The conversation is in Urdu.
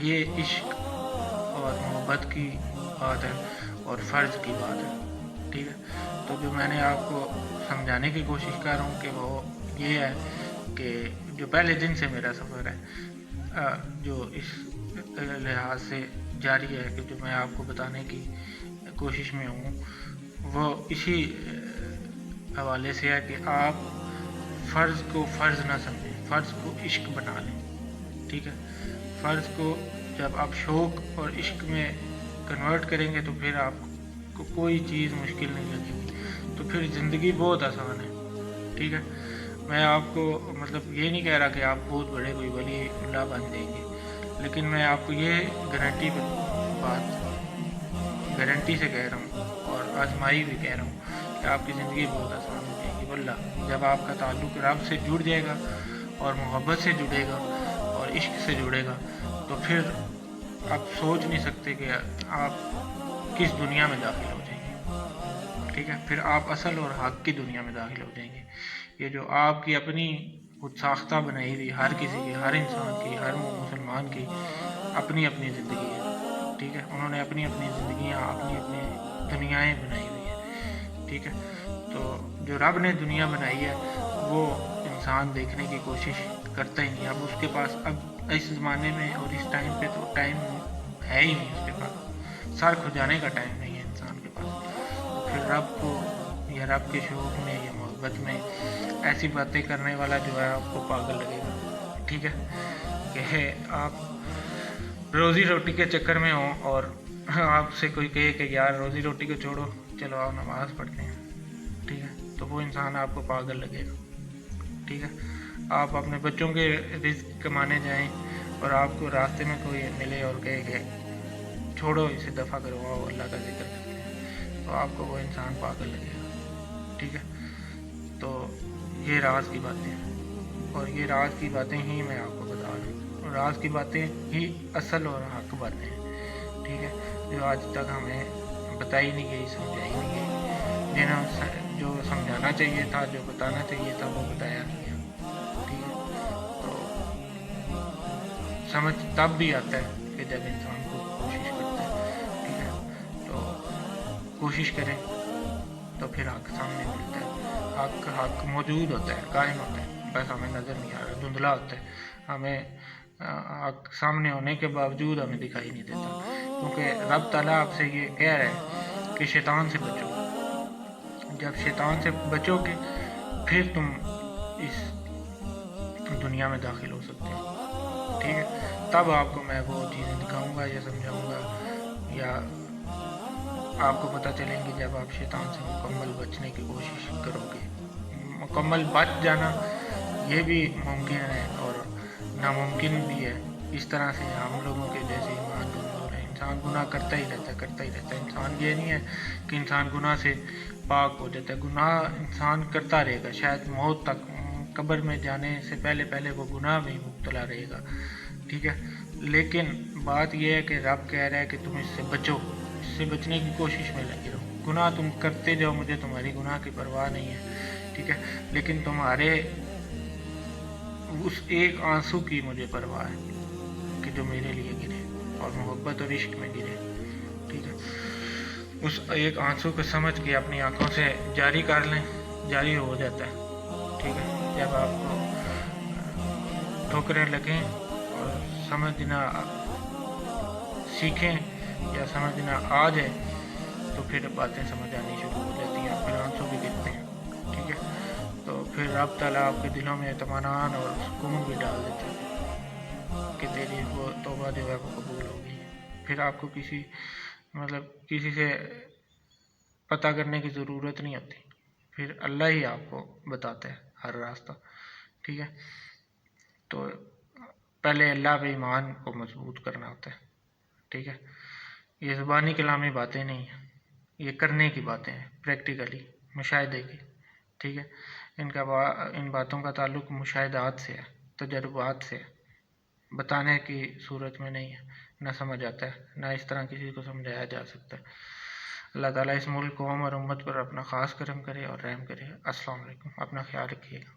یہ عشق اور محبت کی بات ہے اور فرض کی بات ہے، ٹھیک ہے۔ تو جو میں نے آپ کو سمجھانے کی کوشش کر رہا ہوں کہ وہ یہ ہے کہ جو پہلے دن سے میرا سفر ہے جو اس لحاظ سے جاری ہے کہ جو میں آپ کو بتانے کی کوشش میں ہوں، وہ اسی حوالے سے ہے کہ آپ فرض کو فرض نہ سمجھیں، فرض کو عشق بنا لیں، ٹھیک ہے۔ فرض کو جب آپ شوق اور عشق میں کنورٹ کریں گے تو پھر آپ کو کوئی چیز مشکل نہیں لگے گی، تو پھر زندگی بہت آسان ہے، ٹھیک ہے۔ میں آپ کو مطلب یہ نہیں کہہ رہا کہ آپ بہت بڑے کوئی ولی اللہ بن جائیں گے، لیکن میں آپ کو یہ گارنٹی سے کہہ رہا ہوں اور آزمائی بھی کہہ رہا ہوں کہ آپ کی زندگی بہت آسان ہو جائے گی واللہ۔ جب آپ کا تعلق رب سے جڑ جائے گا اور محبت سے جڑے گا اور عشق سے جڑے گا تو پھر آپ سوچ نہیں سکتے کہ آپ کس دنیا میں داخل ہو جائیں گے، ٹھیک ہے۔ پھر آپ اصل اور حق کی دنیا میں داخل ہو جائیں گے۔ یہ جو آپ کی اپنی خود ساختہ بنائی ہوئی ہر کسی کی، ہر انسان کی، ہر مسلمان کی اپنی اپنی زندگی ہے، ٹھیک ہے۔ انہوں نے اپنی اپنی زندگیاں، اپنی اپنی دنیایں بنائی ہوئی ہیں، ٹھیک ہے۔ تو جو رب نے دنیا بنائی ہے وہ انسان دیکھنے کی کوشش کرتا ہی نہیں۔ اب اس کے پاس اب اس زمانے میں اور اس ٹائم پہ تو ٹائم ہے ہی نہیں، اس کے پاس سر کھجانے کا ٹائم نہیں ہے انسان کے پاس۔ تو پھر رب کو یا رب کے شوق میں یا محبت میں ایسی باتیں کرنے والا جو ہے آپ کو پاگل لگے گا، ٹھیک ہے۔ کہ آپ روزی روٹی کے چکر میں ہوں اور آپ سے کوئی کہے کہ یار روزی روٹی کو چھوڑو، چلو آپ نماز پڑھتے ہیں، ٹھیک ہے، تو وہ انسان آپ کو پاگل لگے گا، ٹھیک ہے۔ آپ اپنے بچوں کے رزق کمانے جائیں اور آپ کو راستے میں کوئی ملے اور کہے کہ چھوڑو اسے دفع کرواؤ، اللہ کا ذکر کرتے ہیں، تو آپ کو وہ انسان پاگل لگے گا، ٹھیک ہے۔ تو یہ راز کی باتیں ہیں اور یہ راز کی باتیں ہی میں آپ کو بتا رہا ہوں، اور راز کی باتیں ہی اصل اور حق باتیں ہیں، ٹھیک ہے، جو آج تک ہمیں بتائی نہیں گئی، سمجھائی نہیں گئی، جنہیں جو سمجھانا چاہیے تھا، جو بتانا چاہیے تھا وہ بتایا نہیں ہے، ٹھیک ہے۔ تو سمجھ تب بھی آتا ہے کہ جب انسان کو کوشش کرتا ہے، ٹھیک ہے۔ تو کوشش کریں تو پھر حق سامنے ملتا ہے، حق موجود ہوتا ہے، قائم ہوتا ہے، بس ہمیں نظر نہیں آ رہا، دھندلا ہوتا ہے، ہمیں حق سامنے ہونے کے باوجود ہمیں دکھائی نہیں دیتا، کیونکہ رب تعالیٰ آپ سے یہ کہہ رہا ہے کہ شیطان سے بچو۔ جب شیطان سے بچو گے پھر تم اس دنیا میں داخل ہو سکتے ہو، ٹھیک ہے۔ تب آپ کو میں وہ چیزیں دکھاؤں گا یا سمجھاؤں گا، یا آپ کو پتہ چلیں گی جب آپ شیطان سے مکمل بچنے کی کوشش کرو گے۔ مکمل بچ جانا یہ بھی ممکن ہے اور ناممکن بھی ہے، اس طرح سے ہم لوگوں کے جیسے ایمان کمزور ہے، انسان گناہ کرتا ہی رہتا ہے۔ انسان یہ نہیں ہے کہ انسان گناہ سے پاک ہو جاتا ہے، گناہ انسان کرتا رہے گا، شاید موت تک، قبر میں جانے سے پہلے وہ گناہ میں مبتلا رہے گا، ٹھیک ہے۔ لیکن بات یہ ہے کہ رب کہہ رہا ہے کہ تم اس سے بچو، اس سے بچنے کی کوشش میں لگے رہو، گناہ تم کرتے جاؤ، مجھے تمہاری گناہ کی پرواہ نہیں ہے، ٹھیک ہے، لیکن تمہارے اس ایک آنسو کی مجھے پرواہ ہے کہ جو میرے لیے گرے اور محبت اور عشق میں گرے، ٹھیک ہے۔ اس ایک آنسو کو سمجھ کے اپنی آنکھوں سے جاری کر لیں، جاری ہو جاتا ہے، ٹھیک ہے۔ جب آپ کو ٹھوکریں لگیں اور سمجھنا سیکھیں یا سمجھنا آ جائے تو پھر باتیں سمجھ آنی شروع ہو جاتی ہیں، پھر آنسو بھی گرتے ہیں، ٹھیک ہے۔ تو پھر رب تعالیٰ آپ کے دلوں میں اطمینان اور سکون بھی ڈال دیتا ہے کہ تیری وہ توبہ جو ہے وہ قبول ہو گئی، پھر آپ کو کسی سے پتہ کرنے کی ضرورت نہیں ہوتی، پھر اللہ ہی آپ کو بتاتا ہے ہر راستہ، ٹھیک ہے۔ تو پہلے اللہ پہ ایمان کو مضبوط کرنا ہوتا ہے، ٹھیک ہے۔ یہ زبانی کلامی باتیں نہیں ہیں، یہ کرنے کی باتیں ہیں، پریکٹیکلی مشاہدے کی، ٹھیک ہے۔ ان باتوں کا تعلق مشاہدات سے ہے، تجربات سے ہے، بتانے کی صورت میں نہیں ہے، نہ سمجھ آتا ہے، نہ اس طرح کسی کو سمجھایا جا سکتا ہے۔ اللہ تعالیٰ اس ملک، قوم اور امت پر اپنا خاص کرم کرے اور رحم کرے۔ السلام علیکم، اپنا خیال رکھیے گا۔